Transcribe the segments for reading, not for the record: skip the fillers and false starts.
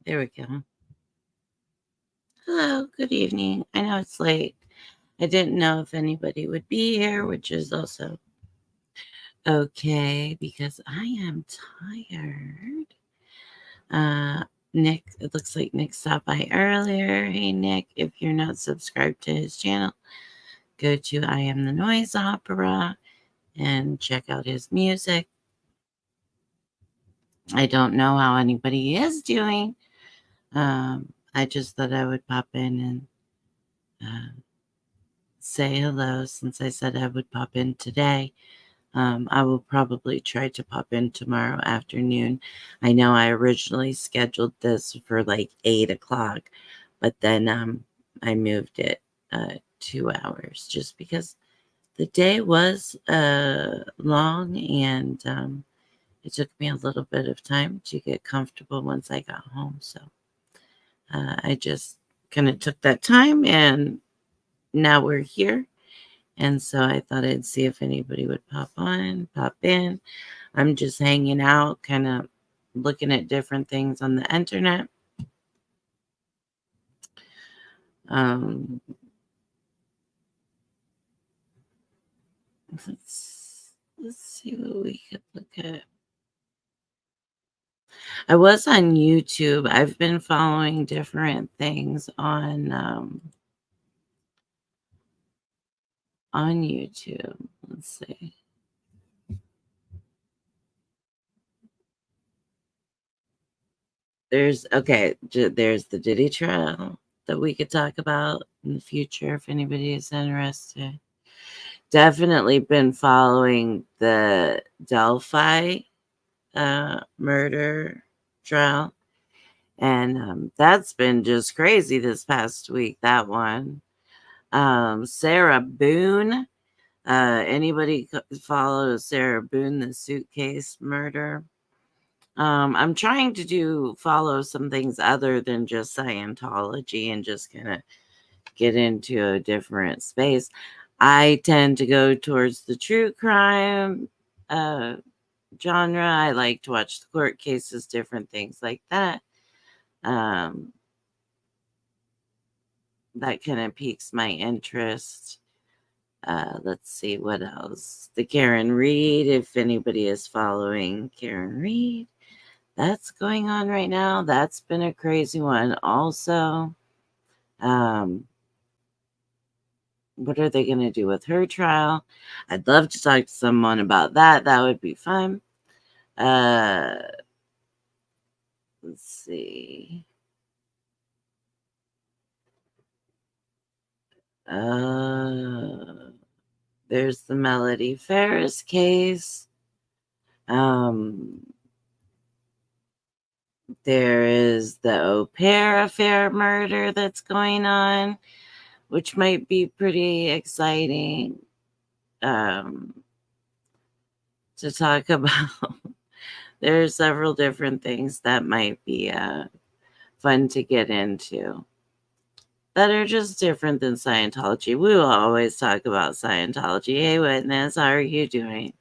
There we go. Hello, good evening. I know it's late. I didn't know if anybody would be here, which is also okay because I am tired. Uh, Nick, it looks like Nick stopped by earlier. Hey, Nick, if you're not subscribed to his channel, go to I Am the Noise Opera and check out his music. I don't know how anybody is doing. I just thought I would pop in and say hello since I said I would pop in today. I will probably try to pop in tomorrow afternoon. I know I originally scheduled this for like 8 o'clock, but then I moved it 2 hours just because the day was long and it took me a little bit of time to get comfortable once I got home. So I just kind of took that time and now we're here. And so I thought I'd see if anybody would pop in. I'm just hanging out, kind of looking at different things on the internet. Um, let's see what we could look at. I was on YouTube. I've been following different things on YouTube. Let's see. There's the Diddy trial that we could talk about in the future if anybody is interested. Definitely been following the Delphi murder trial, and that's been just crazy this past week. That one, Sarah Boone. Anybody follows Sarah Boone, the suitcase murder? I'm trying to follow some things other than just Scientology and just kind of get into a different space. I tend to go towards the true crime genre. I like to watch the court cases, different things like that. Um, that kind of piques my interest. Let's see what else. The Karen Reed, if anybody is following Karen Reed, that's going on right now. That's been a crazy one, also. Um, what are they going to do with her trial? I'd love to talk to someone about that. That would be fun. Uh, let's see. There's the Melody Ferris case. Um, there is the au pair affair murder that's going on, which might be pretty exciting to talk about. There are several different things that might be fun to get into that are just different than Scientology. We will always talk about Scientology. Hey, witness, how are you doing?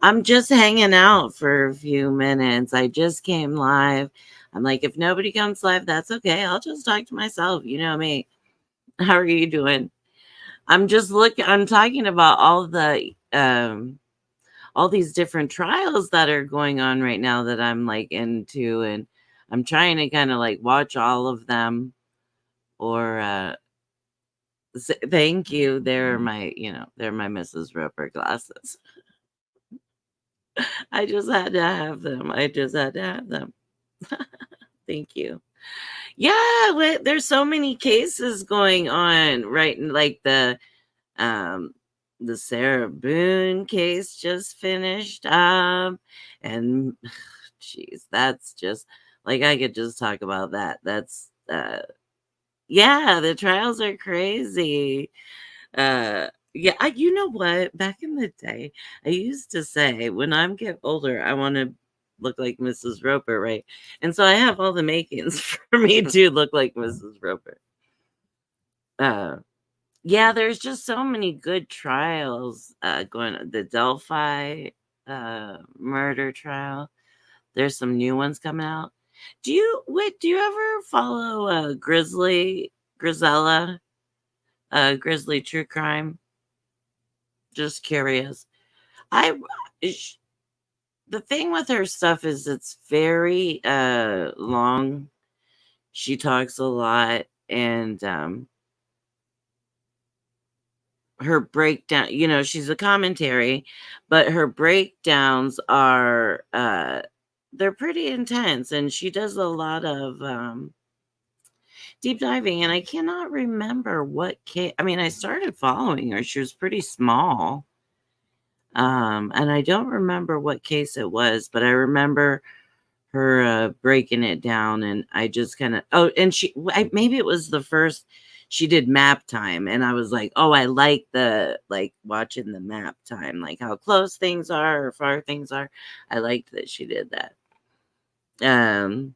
I'm just hanging out for a few minutes. I just came live. I'm like, if nobody comes live, that's okay. I'll just talk to myself. You know me. How are you doing? I'm talking about all these different trials that are going on right now that I'm like into, and I'm trying to kind of like watch all of them or thank you. They're my Mrs. Roper glasses. I just had to have them. I just had to have them. Thank you. Yeah, there's so many cases going on, right? And like um the Sarah Boone case just finished up, and jeez, that's just like I could just talk about that. That's yeah, the trials are crazy. Yeah, you know what? Back in the day, I used to say when I'm get older, I want to look like Mrs. Roper, right? And so I have all the makings for me to look like Mrs. Roper. Uh, yeah, there's just so many good trials going on. The Delphi murder trial. There's some new ones coming out. Do you ever follow Grisella, Grizzly True Crime? Just curious. I sh- the thing with her stuff is it's very long. She talks a lot, and her breakdown, she's a commentary, but her breakdowns are they're pretty intense, and she does a lot of deep diving, and I cannot remember what case. I mean, I started following her. She was pretty small. And I don't remember what case it was, but I remember her breaking it down, and I just kind of and maybe it was the first she did map time, and I was like, oh, I like the like watching the map time, like how close things are or far things are. I liked that she did that. Um,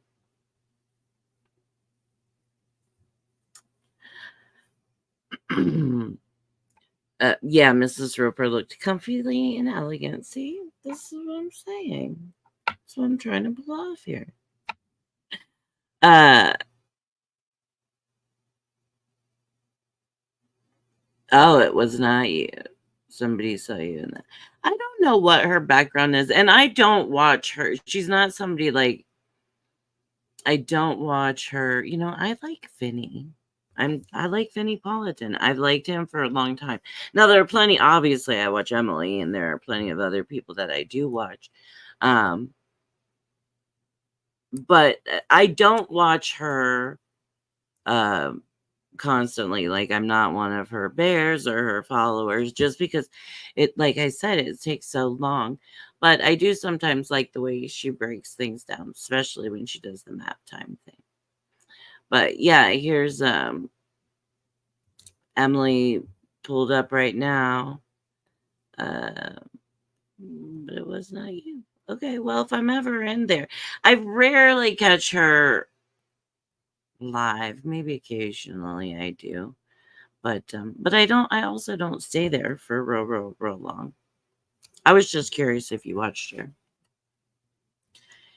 yeah, Mrs. Roper looked comfily and elegant. See, this is what I'm saying. That's what I'm trying to pull off here. Uh, oh, it was not you. Somebody saw you in that. I don't know what her background is, and I don't watch her. She's not somebody like I don't watch her. I like Vinny. I like Vinny Politan. I've liked him for a long time. Now there are plenty. Obviously, I watch Emily, and there are plenty of other people that I do watch. Um, but I don't watch her. Um, Constantly, like I'm not one of her bears or her followers, just because it, like I said, it takes so long. But I do sometimes like the way she breaks things down, especially when she does the map time thing. But yeah, here's Emily pulled up right now. uh but it was not you. Okay, well, if I'm ever in there, I rarely catch her live. Maybe occasionally I do. But I also don't stay there for real long. I was just curious if you watched her.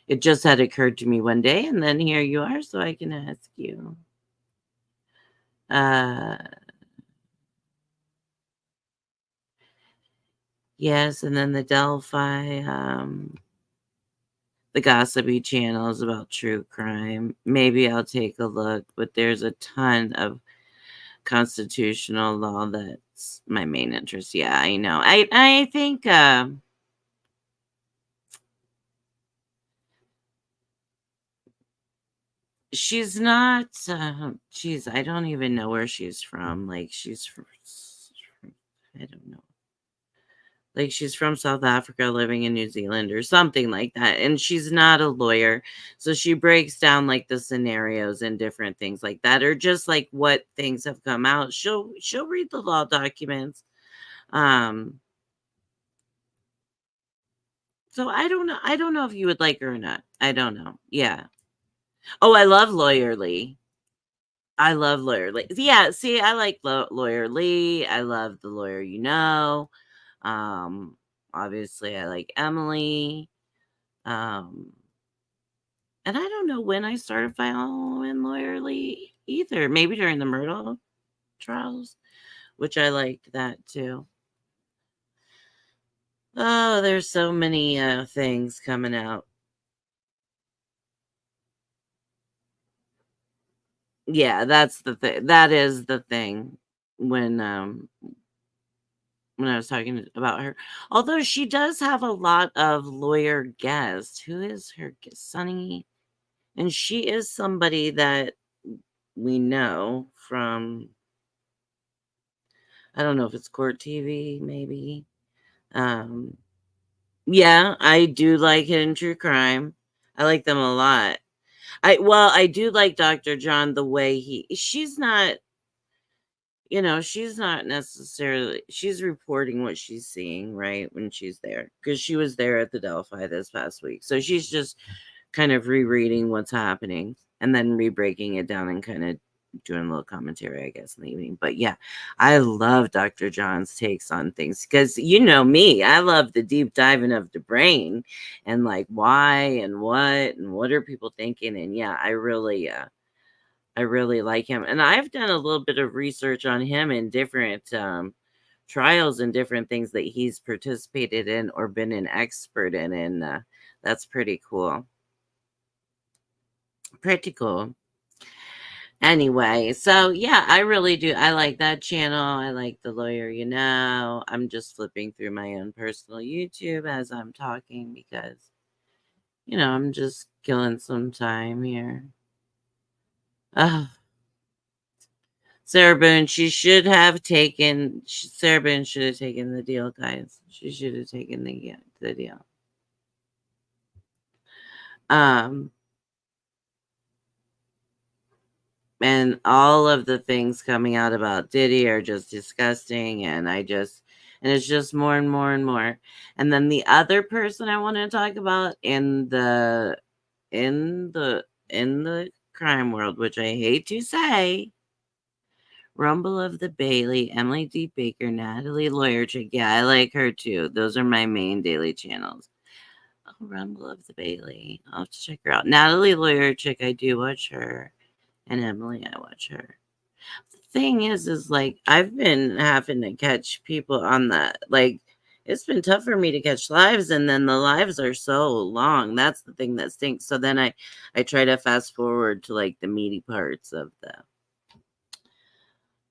It just had occurred to me one day, and then here you are, so I can ask you. Uh, yes, and then the Delphi, the gossipy channels about true crime. Maybe I'll take a look, but there's a ton of constitutional law that's my main interest. Yeah, I know. I think she's not, geez, I don't even know where she's from. Like, she's from, I don't know. Like, she's from South Africa, living in New Zealand or something like that. And she's not a lawyer. So she breaks down like the scenarios and different things like that, or just like what things have come out. She'll read the law documents. Um, so I don't know. I don't know if you would like her or not. I don't know. Yeah. Oh, I love Lawyer Lee. I love Lawyer Lee. Yeah, see, I like Lawyer Lee. I love the lawyer you know. Um, Obviously, I like Emily. Um, and I don't know when I started following Lawyer Lee either. Maybe during the Myrtle trials, which I liked that too. Oh, there's so many things coming out. Yeah, that's the thing. That is the thing when when I was talking about her. Although she does have a lot of lawyer guests. Who is her guest? Sunny? And she is somebody that we know from, I don't know if it's Court TV, maybe. Um, yeah, I do like Hidden True Crime. I like them a lot. I do like Dr. John the way she's not, she's not necessarily, she's reporting what she's seeing, right, when she's there, because she was there at the Delphi this past week. So she's just kind of rereading what's happening and then re-breaking it down and kind of doing a little commentary, I guess, in the evening. But yeah, I love Dr. John's takes on things because you know me, I love the deep diving of the brain and like why and what are people thinking. And yeah, I really like him. And I've done a little bit of research on him in different trials and different things that he's participated in or been an expert in. And that's pretty cool. Pretty cool. Anyway, so yeah, I really do. I like that channel. I like The Lawyer You Know. I'm just flipping through my own personal YouTube as I'm talking because, I'm just killing some time here. Oh, Sarah Boone, Sarah Boone should have taken the deal, guys. She should have taken the deal. Um, and all of the things coming out about Diddy are just disgusting, and it's just more and more and more. And then the other person I want to talk about in the crime world, which I hate to say, Rumble of the Bailey, Emily D. Baker, Natalie Lawyer Chick. Yeah, I like her too. Those are my main daily channels. Oh, Rumble of the Bailey. I'll have to check her out. Natalie Lawyer Chick, I do watch her. And Emily, I watch her. The thing is like I've been having to catch people on it's been tough for me to catch lives, and then the lives are so long. That's the thing that stinks. So then I try to fast forward to like the meaty parts of the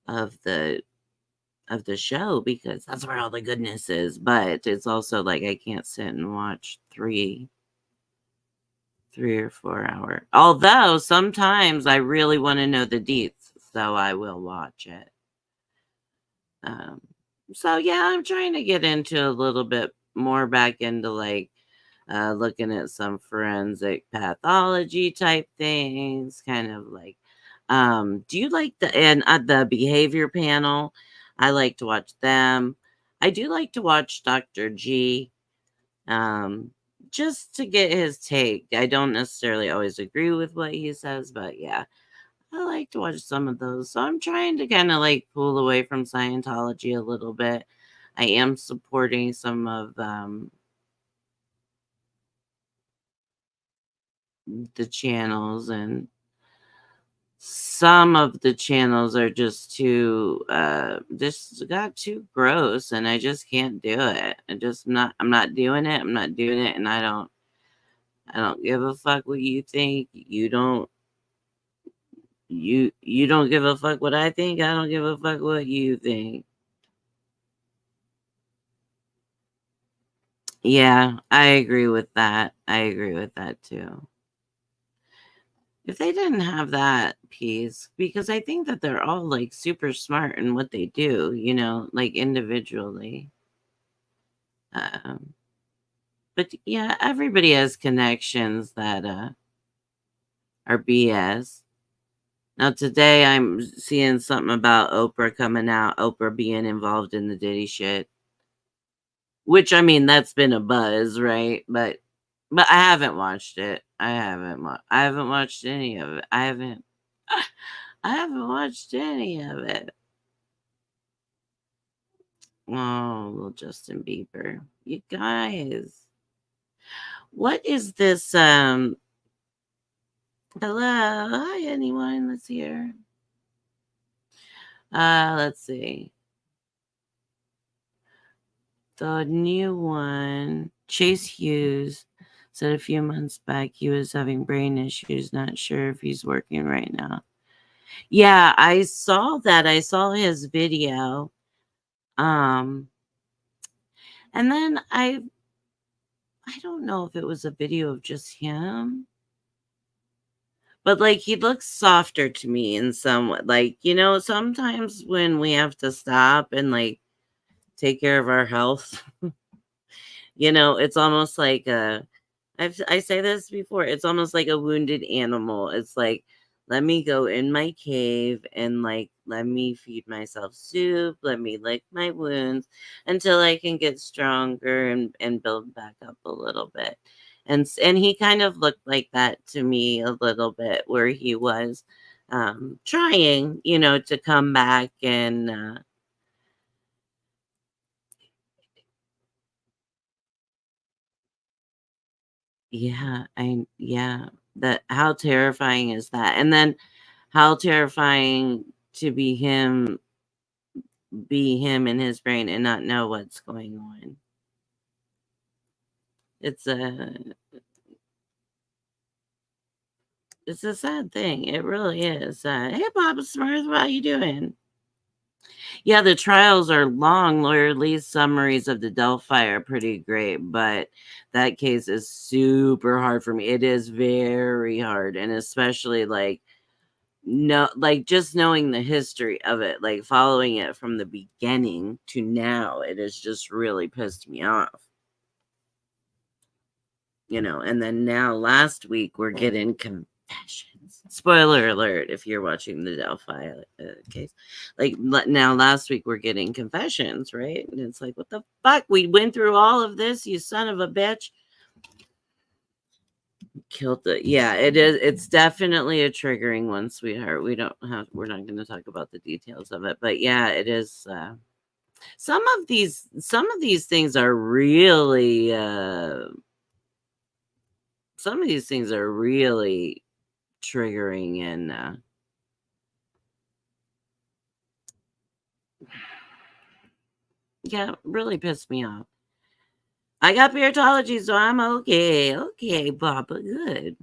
of the show because that's where all the goodness is. But it's also like I can't sit and watch 3 or 4 hour. Although sometimes I really want to know the deets, so I will watch it. Um, so yeah, I'm trying to get into a little bit more back into looking at some forensic pathology type things, kind of like. Do you like the behavior panel? I like to watch them. I do like to watch Dr. G. Um, just to get his take. I don't necessarily always agree with what he says, but yeah, I like to watch some of those. So I'm trying to kind of like pull away from Scientology a little bit. I am supporting some of the channels, and some of the channels are just too just got too gross, and I just can't do it. I'm not doing it. I'm not doing it, and I don't give a fuck what you think. You don't give a fuck what I think. I don't give a fuck what you think. Yeah, I agree with that. I agree with that too. If they didn't have that piece, because I think that they're all like super smart in what they do, like individually. Um, but yeah, everybody has connections that are BS. Now today I'm seeing something about Oprah coming out, Oprah being involved in the Diddy shit. Which I mean, that's been a buzz, right? But I haven't watched it. I haven't watched any of it. I haven't watched any of it. Oh, little Justin Bieber. You guys. What is this hello? Hi anyone. Let's hear. Let's see. The new one, Chase Hughes, said a few months back he was having brain issues, not sure if he's working right now. Yeah, I saw that. I saw his video. Um, and then I don't know if it was a video of just him, but like he looks softer to me in some way. Like, sometimes when we have to stop and like take care of our health, it's almost like I say this before. It's almost like a wounded animal. It's like, let me go in my cave and like let me feed myself soup. Let me lick my wounds until I can get stronger and build back up a little bit. And he kind of looked like that to me a little bit where he was. trying, to come back and yeah, that how terrifying is that? And then how terrifying to be him in his brain and not know what's going on. It's a it's a sad thing. It really is. Hey, Bob Smurf, how you doing? Yeah, the trials are long. Lawyer Lee's summaries of the Delphi are pretty great, but that case is super hard for me. It is very hard, and especially like no, like just knowing the history of it, like following it from the beginning to now, it has just really pissed me off. And then now last week we're getting confessions. Spoiler alert if you're watching the Delphi case. Like now last week we're getting confessions, right? And it's like, what the fuck? We went through all of this, you son of a bitch. Killed it. Yeah, it is. It's definitely a triggering one, sweetheart. We're not going to talk about the details of it, but yeah, it is. Some of these things are really some of these things are really triggering and yeah, really pissed me off. I got beardology, so I'm okay. Okay, Papa, good.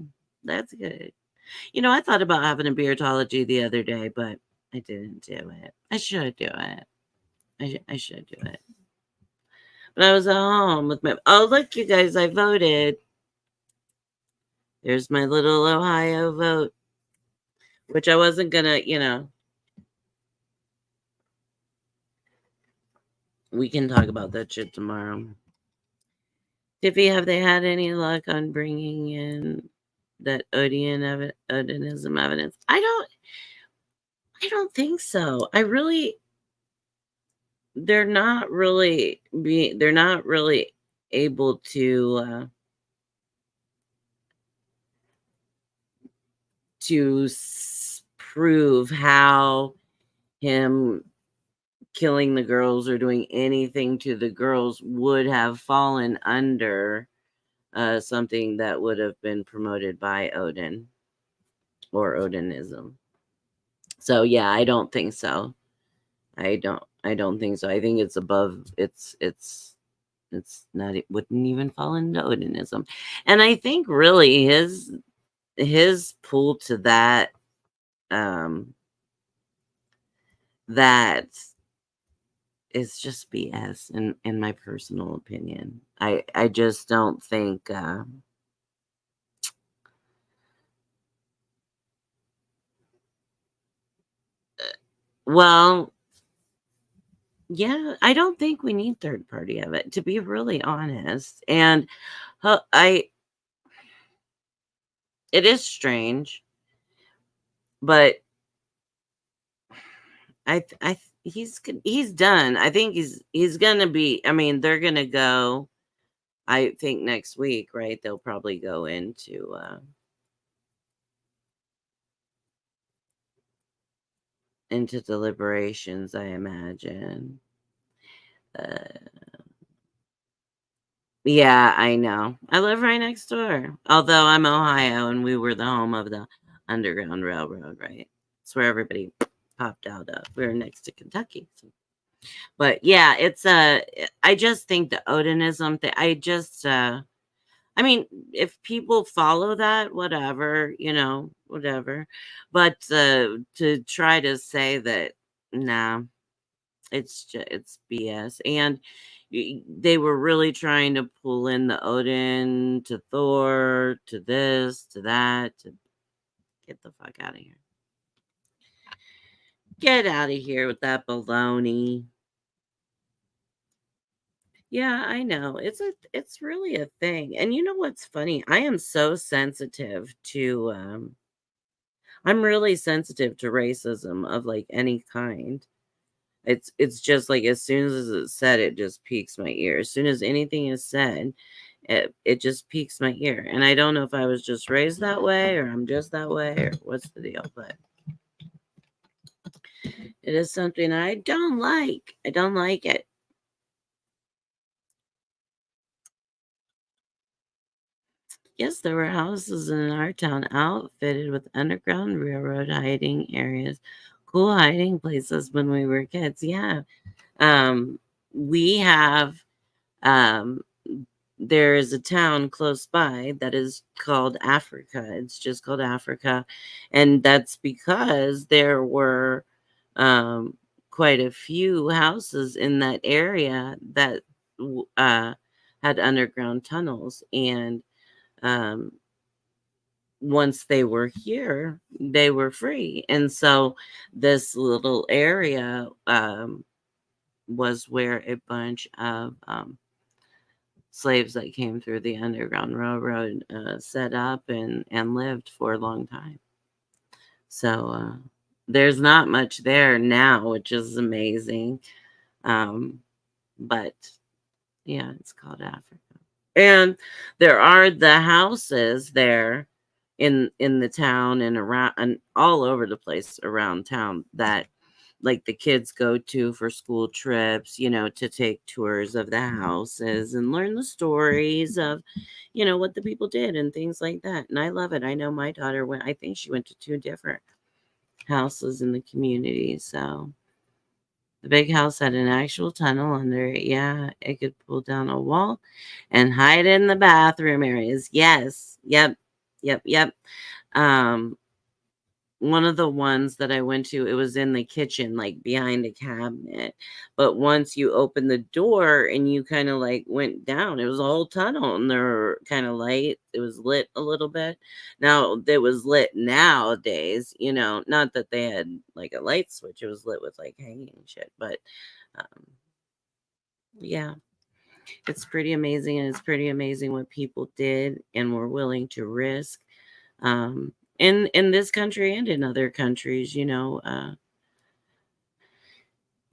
That's good. I thought about having a beardology the other day, but I didn't do it. I should do it. I should do it. But I was at home with my. Oh, look, you guys, I voted. There's my little Ohio vote, which I wasn't gonna. We can talk about that shit tomorrow. Tiffy, have they had any luck on bringing in that Odinism evidence? I don't think so. They're not really able to prove how him killing the girls or doing anything to the girls would have fallen under something that would have been promoted by Odin or Odinism. So yeah, I don't think so. I don't think so. I think it's above it's not it wouldn't even fall into Odinism. And I think really his pull to that is just BS in my personal opinion. I just don't think well, yeah, I don't think we need third party of it, to be really honest. And I it is strange, but he's done. I think he's gonna be. I mean, they're gonna go. I think next week, right? They'll probably go into deliberations. I imagine. Uh, yeah, I know. I live right next door. Although I'm Ohio, and we were the home of the Underground Railroad, right? It's where everybody popped out of. We were next to Kentucky. So. But yeah, it's I just think the Odinism thing. I mean, if people follow that, whatever, whatever. But to try to say that, nah, it's BS. And they were really trying to pull in the Odin to Thor to this to that to get the fuck out of here. Get out of here with that baloney. Yeah, I know. It's really a thing. And you know what's funny? I am so sensitive to I'm really sensitive to racism of like any kind. It's just like as soon as it's said, it just piques my ear. As soon as anything is said, it just piques my ear. And I don't know if I was just raised that way or I'm just that way or what's the deal, but It is something I don't like. I don't like it. Yes, there were houses in our town outfitted with underground railroad hiding areas, cool hiding places when we were kids. Yeah. Um, we have, um, there is a town close by that is called Africa. It's just called Africa. And that's because there were um, quite a few houses in that area that had underground tunnels. And um, once they were here, they were free. And so this little area was where a bunch of slaves that came through the Underground Railroad set up and lived for a long time. So there's not much there now, which is amazing. Um, but yeah, it's called Africa. And there are the houses there in the town and around and all over the place around town that like the kids go to for school trips, to take tours of the houses and learn the stories of, what the people did and things like that. And I love it. I know my daughter went, I think she went to two different houses in the community. So the big house had an actual tunnel under it. Yeah, it could pull down a wall and hide in the bathroom areas. Yes. Yep. Yep. Yep. Um, one of the ones that I went to, it was in the kitchen, like behind a cabinet. But once you opened the door and you kind of like went down, it was a whole tunnel and there were kind of light. It was lit a little bit. Now it was lit nowadays, not that they had like a light switch, it was lit with like hanging shit. But um, yeah, it's pretty amazing. And it's pretty amazing what people did and were willing to risk in this country and in other countries, and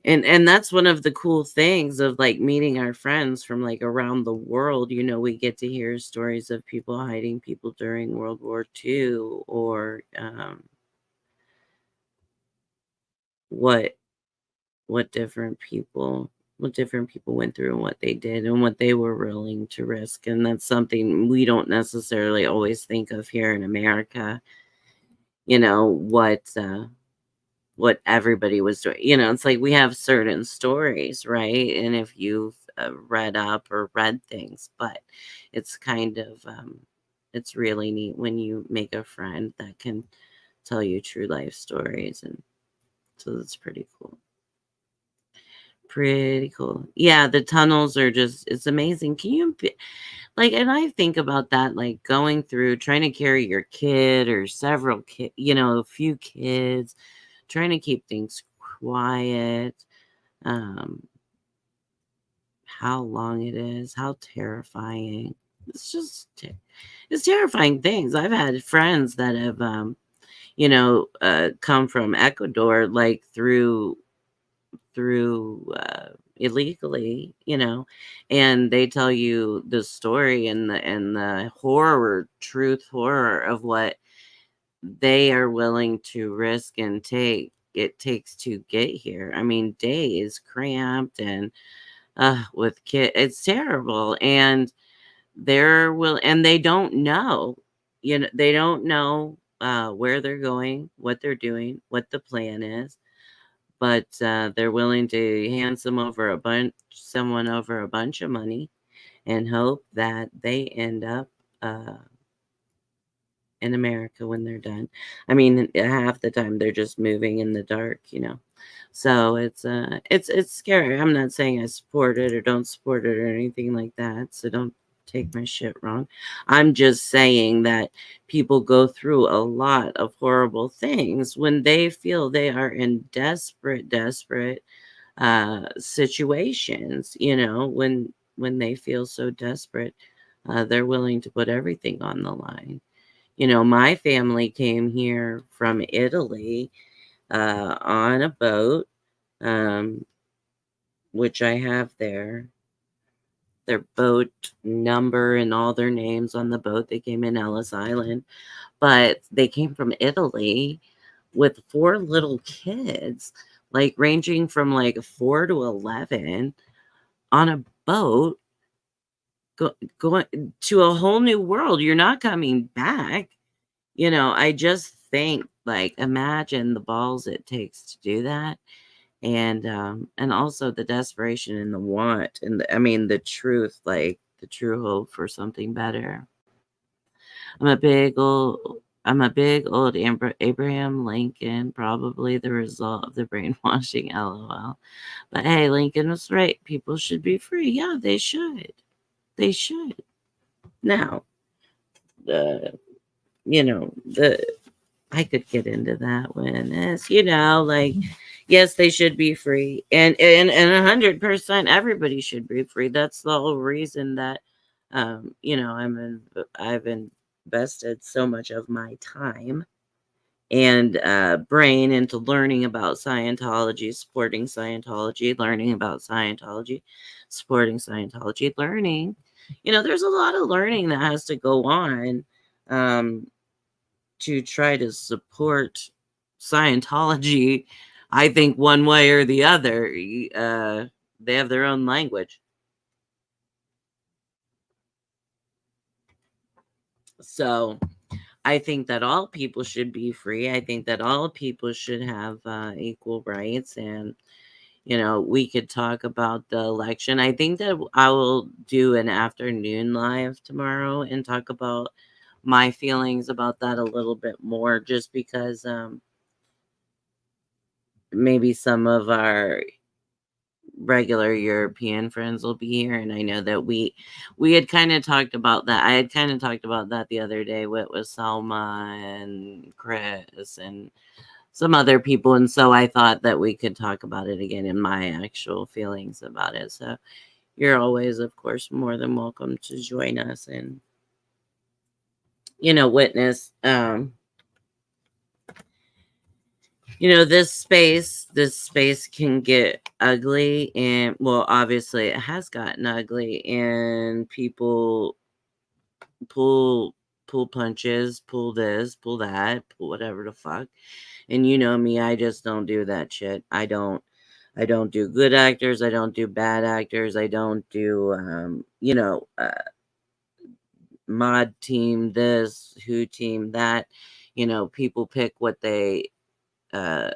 that's one of the cool things of like meeting our friends from like around the world. We get to hear stories of people hiding people during World War II, or what what different people what different people went through and what they did and what they were willing to risk. And that's something we don't necessarily always think of here in America, you know what what everybody was doing. It's like we have certain stories, right? And if you've read up or read things, but it's kind of, it's really neat when you make a friend that can tell you true life stories. And so that's pretty cool. Pretty cool. Yeah, the tunnels are just, it's amazing. Like, and I think about that, like going through trying to carry your kid or several kids, a few kids, trying to keep things quiet, um, how long it is, how terrifying. It's just, it's terrifying things. I've had friends that have, come from Ecuador, like through illegally, and they tell you the story and the horror, truth horror of what they are willing to risk and take it takes to get here. I mean, days cramped and with kid, it's terrible. And they don't know, they don't know where they're going, what they're doing, what the plan is, but they're willing to hand someone over a bunch of money and hope that they end up in America when they're done. I mean, half the time they're just moving in the dark. So it's scary. I'm not saying I support it or don't support it or anything like that. So don't take my shit wrong. I'm just saying that people go through a lot of horrible things when they feel they are in desperate situations, when they feel so desperate, they're willing to put everything on the line. My family came here from Italy on a boat, um, which I have their boat number and all their names on the boat. They came in Ellis Island, but they came from Italy with 4 little kids, like ranging from like 4 to 11 on a boat going to a whole new world. You're not coming back. I just think, like, imagine the balls it takes to do that. And also the desperation and the want and I mean the truth, like the true hope for something better. I'm a big old Abraham Lincoln, probably the result of the brainwashing, lol. But hey, Lincoln was right. People should be free. Yeah, they should. They should. Now, the the I could get into that when it's, like, yes, they should be free. And 100% everybody should be free. That's the whole reason that I've invested so much of my time and brain into learning about Scientology, supporting Scientology, learning about Scientology, supporting Scientology, learning. There's a lot of learning that has to go on. Um, to try to support Scientology, I think one way or the other. They have their own language. So I think that all people should be free. I think that all people should have equal rights. And, we could talk about the election. I think that I will do an afternoon live tomorrow and talk about my feelings about that a little bit more, just because maybe some of our regular European friends will be here, and I know that we had kind of talked about that. I had kind of talked about that the other day with Selma and Chris and some other people, and so I thought that we could talk about it again in my actual feelings about it. So you're always, of course, more than welcome to join us and witness this space can get ugly, and well, obviously it has gotten ugly, and people pull pull punches, pull this, pull that, pull whatever the fuck. And me, I just don't do that shit. I don't do good actors, I don't do bad actors, I don't do mod team this, who team that. People pick what they uh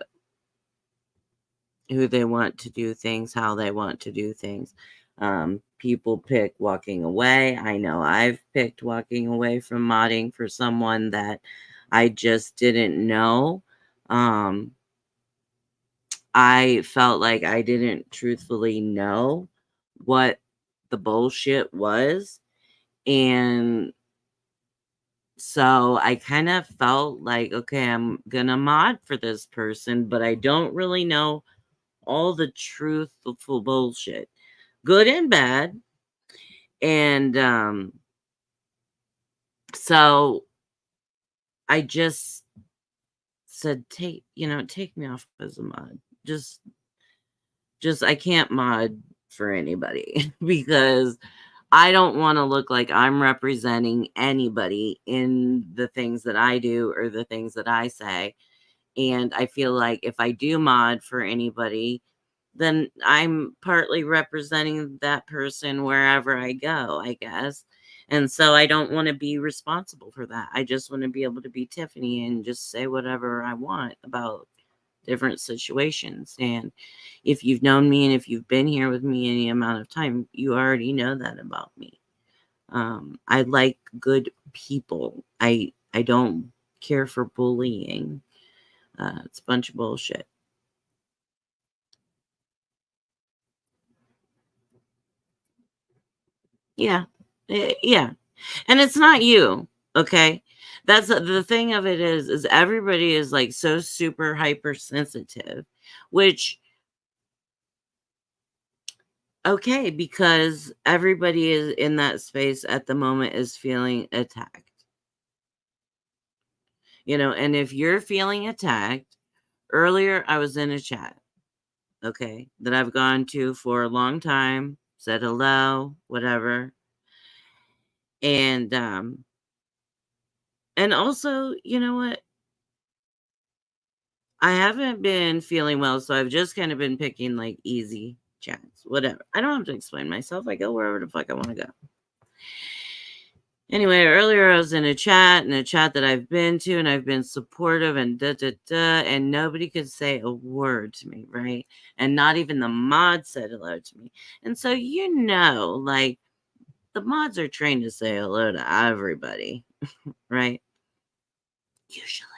who they want to do things, how they want to do things. People pick walking away. I know I've picked walking away from modding for someone that I just didn't know. Um, I felt like I didn't truthfully know what the bullshit was. And so I kind of felt like, okay, I'm gonna mod for this person, but I don't really know all the truthful bullshit, good and bad. And so I just said, take me off as a mod. Just I can't mod for anybody because I don't want to look like I'm representing anybody in the things that I do or the things that I say. And I feel like if I do mod for anybody, then I'm partly representing that person wherever I go, I guess. And so I don't want to be responsible for that. I just want to be able to be Tiffany and just say whatever I want about different situations. And if you've known me and if you've been here with me any amount of time, you already know that about me. I like good people. I don't care for bullying. It's a bunch of bullshit. Yeah. Yeah. And it's not you, okay? That's the thing of it is everybody is like so super hypersensitive, which okay, because everybody is in that space at the moment is feeling attacked. And if you're feeling attacked, earlier I was in a chat, okay, that I've gone to for a long time, said hello, whatever. And also, you know what? I haven't been feeling well, so I've just kind of been picking like easy chats, whatever. I don't have to explain myself. I go wherever the fuck I want to go. Anyway, earlier I was in a chat that I've been to, and I've been supportive and and nobody could say a word to me, right? And not even the mod said hello to me. And so, like the mods are trained to say hello to everybody, right? Usually.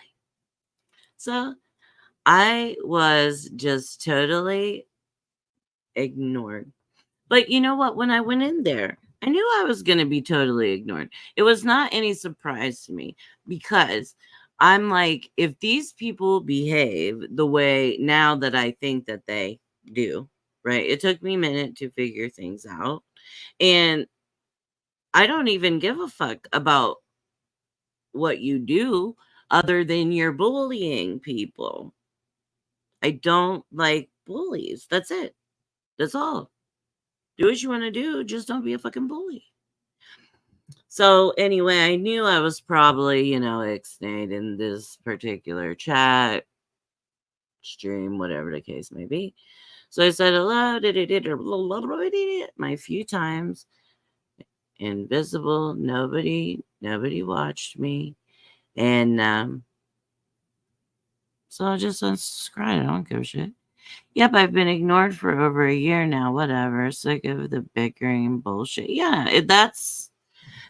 So I was just totally ignored. But you know what? When I went in there, I knew I was going to be totally ignored. It was not any surprise to me because I'm like, if these people behave the way now that I think that they do, right? It took me a minute to figure things out. And I don't even give a fuck about what you do other than you're bullying people. I don't like bullies. That's it. That's all. Do what you want to do. Just don't be a fucking bully. So anyway, I knew I was probably, ixnayed in this particular chat, stream, whatever the case may be. So I said hello, my few times. Invisible, nobody watched me. And so I just unsubscribed. I don't give a shit. Yep, I've been ignored for over a year now. Whatever. Sick of the bickering bullshit. Yeah,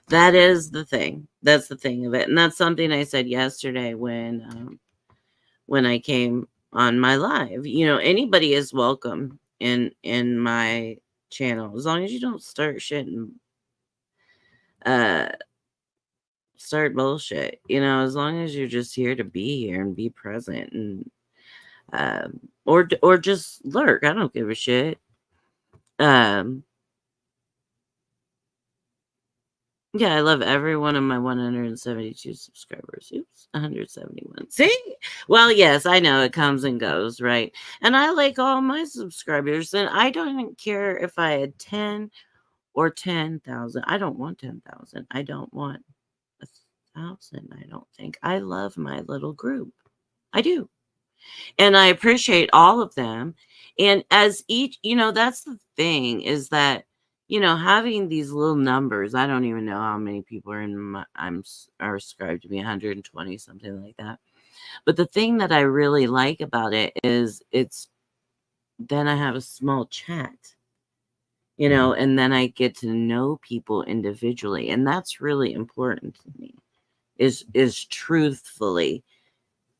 that is the thing. That's the thing of it, and that's something I said yesterday when I came on my live. Anybody is welcome in my channel as long as you don't start shit and uh start bullshit. As long as you're just here to be here and be present and or just lurk. I don't give a shit. Um Yeah, I love every one of my 172 subscribers. Oops, 171. See? Well, yes, I know it comes and goes, right? And I like all my subscribers, and I don't care if I had 10 or 10,000. I don't want 10,000. I don't want 1,000. I don't think. I love my little group. I do. And I appreciate all of them. And as each, that's the thing is that, having these little numbers, I don't even know how many people are in are subscribed to me, 120, something like that. But the thing that I really like about it is then I have a small chat, and then I get to know people individually. And that's really important to me is truthfully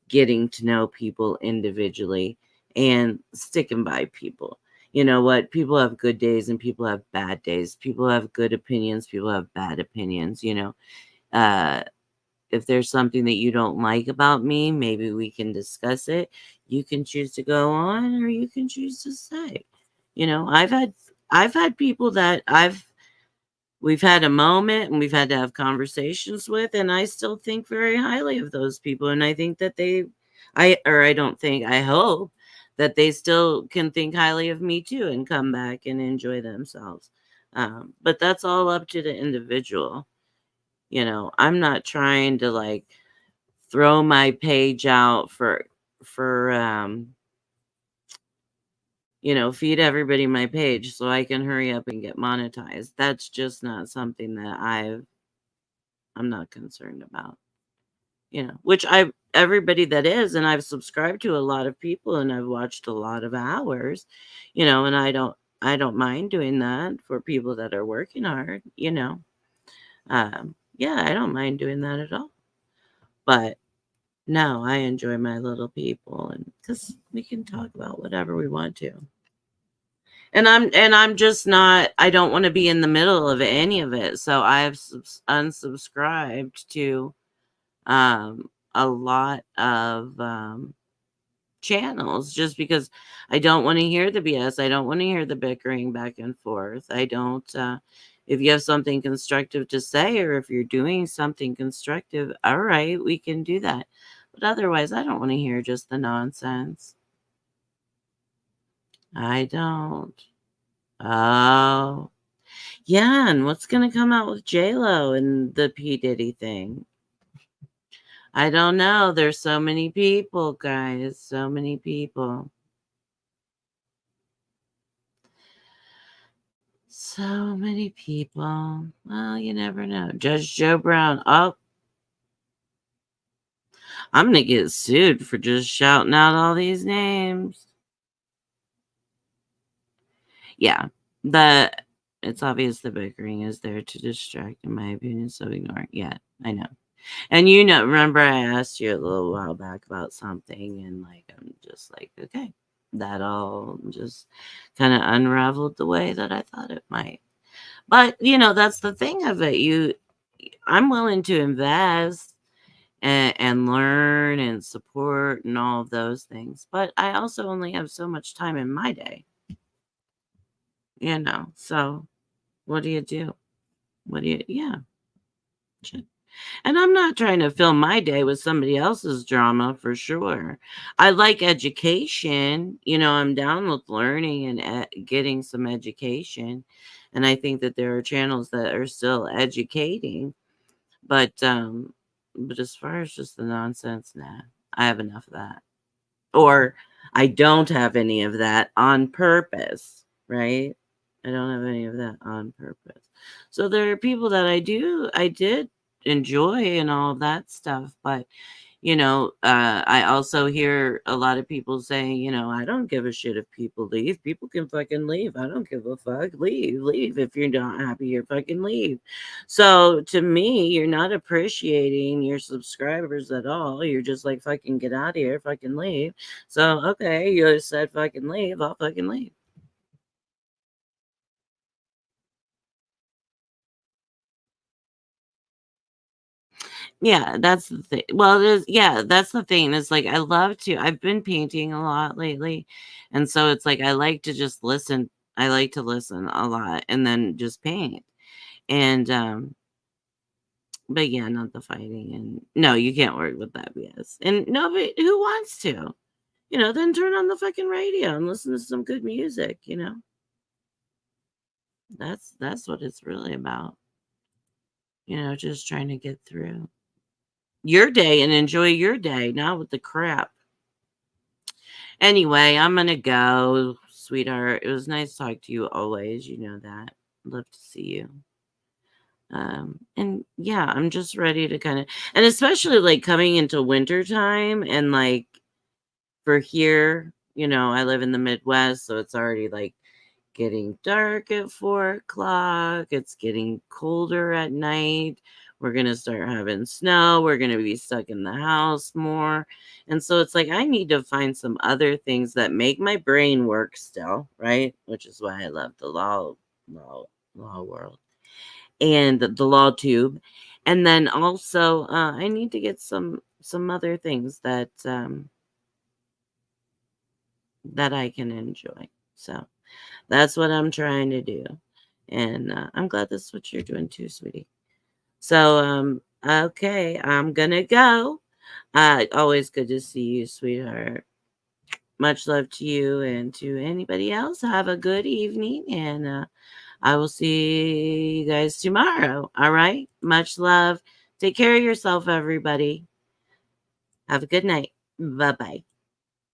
getting to know people individually and sticking by people. You know what? People have good days and people have bad days. People have good opinions, people have bad opinions. Uh, if there's something that you don't like about me, maybe we can discuss it. You can choose to go on or you can choose to stay. I've had people that we've had a moment and we've had to have conversations with, and I still think very highly of those people. And I think that I don't think, I hope that they still can think highly of me too and come back and enjoy themselves. But that's all up to the individual. I'm not trying to like throw my page out for feed everybody my page so I can hurry up and get monetized. That's just not something that I'm not concerned about. Which everybody that is, and I've subscribed to a lot of people and I've watched a lot of hours, and I don't mind doing that for people that are working hard. Yeah, I don't mind doing that at all. But no, I enjoy my little people, and because we can talk about whatever we want to. And I'm just not, I don't want to be in the middle of any of it. So I've unsubscribed to a lot of channels just because I don't want to hear the BS. I don't want to hear the bickering back and forth. I don't if you have something constructive to say or if you're doing something constructive, all right, we can do that. But otherwise, I don't want to hear just the nonsense. I don't. Oh. Yeah, and what's gonna come out with J-Lo and the P. Diddy thing? I don't know. There's so many people, guys. So many people. So many people. Well, you never know. Judge Joe Brown. Oh, I'm going to get sued for just shouting out all these names. Yeah. The it's obvious the bickering is there to distract, in my opinion, so ignore it. Yeah, I know. And remember I asked you a little while back about something, and like I'm just like, okay, that all just kind of unraveled the way that I thought it might. But that's the thing of it. I'm willing to invest and learn and support and all of those things. But I also only have so much time in my day, So what do you do? Yeah. And I'm not trying to fill my day with somebody else's drama for sure. I like education. I'm down with learning and getting some education. And I think that there are channels that are still educating. But as far as just the nonsense, nah, I have enough of that. Or I don't have any of that on purpose, right? I don't have any of that on purpose. So there are people that I did enjoy and all of that stuff, but I also hear a lot of people saying, I don't give a shit if people leave. People can fucking leave. I don't give a fuck. Leave. If you're not happy, you're fucking leave. So to me, you're not appreciating your subscribers at all. You're just like, fucking get out of here, fucking leave. So, okay, you said fucking leave. I'll fucking leave. Yeah, that's the thing. Well, yeah, that's the thing. It's like I've been painting a lot lately. And so it's like I like to just listen. I like to listen a lot and then just paint. And but yeah, not the fighting and no, you can't work with that BS. And nobody who wants to, then turn on the fucking radio and listen to some good music. That's what it's really about. Just trying to get through your day and enjoy your day, not with the crap. Anyway, I'm gonna go, sweetheart. It was nice to talk to you always. You know that. Love to see you. And yeah, I'm just ready to and especially like coming into winter time and like for here, I live in the Midwest, so it's already like getting dark at 4 o'clock. It's getting colder at night. We're going to start having snow. We're going to be stuck in the house more. And so it's like, I need to find some other things that make my brain work still, right? Which is why I love the law world and the law tube. And then also, I need to get some other things that I can enjoy. So that's what I'm trying to do. And I'm glad that's what you're doing too, sweetie. So, okay, I'm gonna go. Always good to see you, sweetheart. Much love to you and to anybody else. Have a good evening, and I will see you guys tomorrow. All right. Much love. Take care of yourself, everybody. Have a good night. Bye bye.